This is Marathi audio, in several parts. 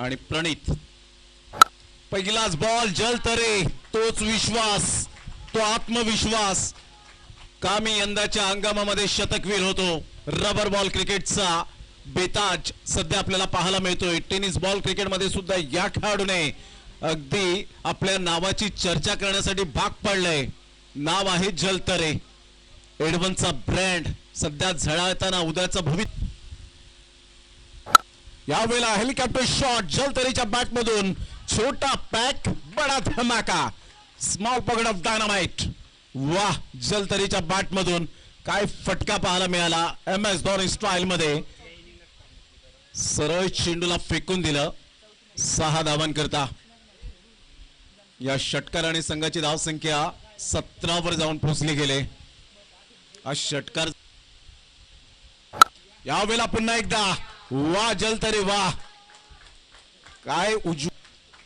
आणि प्रणित पहिलाच बॉल जलतरे, तोच विश्वास, तो आत्मविश्वास का मी यंदाच्या हंगामामध्ये शतकवीर होतो. रबर बॉल क्रिकेटचा बेताज सध्या आपल्याला पाहायला मिळतोय. टेनिस बॉल क्रिकेटमध्ये सुद्धा या खेळाडूने अगदी आपल्या नावाची चर्चा करण्यासाठी भाग पाडलंय. नाव आहे जलतरे. एडवनचा ब्रँड सध्या झळाळताना उद्याचं भविष्य. यावेळेला हेलिकॉप्टर शॉट जलतरेच्या बॅट मधून. छोटा पॅक बडा धमाका, स्मॉल पॉकेट ऑफ डायनामाइट. वाह, जलतरेच्या बॅट मधून काय फटका पाहायला मिळाला. MS धोनी स्टाईल मध्ये सरळ चेंडूला फेकून दिलं. 6 धावांकरता या षटकाराने संघाची धावसंख्या 17 वर जाऊन पोहोचली गेले. हा षटकार यावेळेला पुन्हा एकदा. वा जलतरे वा, काय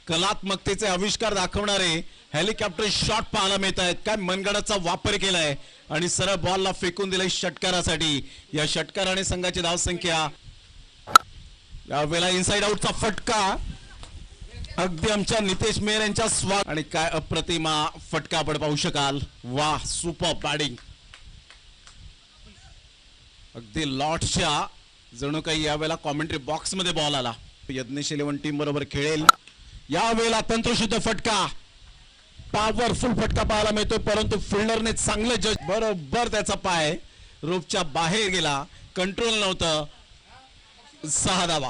कलात्मकतेचे आविष्कार दाखवणारे हेलिकॉप्टर शॉट पाहायला मिळत आहेत. काय मनगडाचा वापर केलाय आणि सरळ बॉलला फेकून दिलाय षटकारासाठी. या षटकाराने संघाची धावसंख्या. यावेळेला इनसाइड आउटचा फटका अगदी आमच्या नितेश मेहर यांच्या स्वागत. आणि काय अप्रतिमा फटका आपण पाहू शकाल. वा, सुपर बॅटिंग. अगदी लॉर्ड्सच्या जणू काही यावेळेला कॉमेंट्री बॉक्स मध्ये बॉल आला. यज्ञेश 11 टीम बरोबर खेळेल. यावेळेला तंत्रशुद्ध फटका, पॉवरफुल फटका पाहायला मिळतोय, परंतु फिल्डरने चांगलं जज बरोबर त्याचा पाय रोपच्या बाहेर गेला. कंट्रोल नव्हतं. 6 धावा.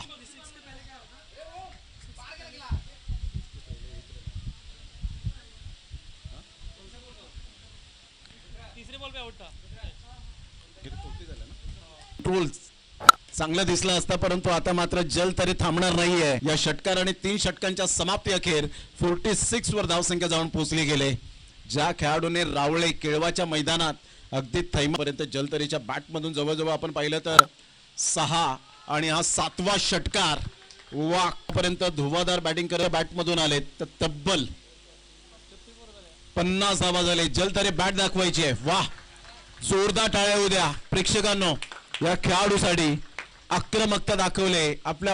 कंट्रोल चांगलं दिसलं असतं, परंतु आता मात्र जलतरे थांबणार नाहीये. या षटकाराने 3 षटकांच्या समाप्ती अखेर 46 वर धावसंख्या जाऊन पोहोचली गेले. ज्या खेळाडूने रावळे केळवाच्या मैदानात अगदी थैमापर्यंत जलतरेच्या बॅटमधून जवळजवळ आपण पाहिलं तर 6 आणि हा 7वा षटकार. वापर्यंत धुवाधार बॅटिंग करत बॅटमधून आले तर तब्बल 50 धावा झाले. जलतरे बॅट दाखवायची आहे. वाह, जोरदार टाळ्या उद्या प्रेक्षकांनो. या खेळाडूसाठी आक्रमकता दाखवले. आपल्या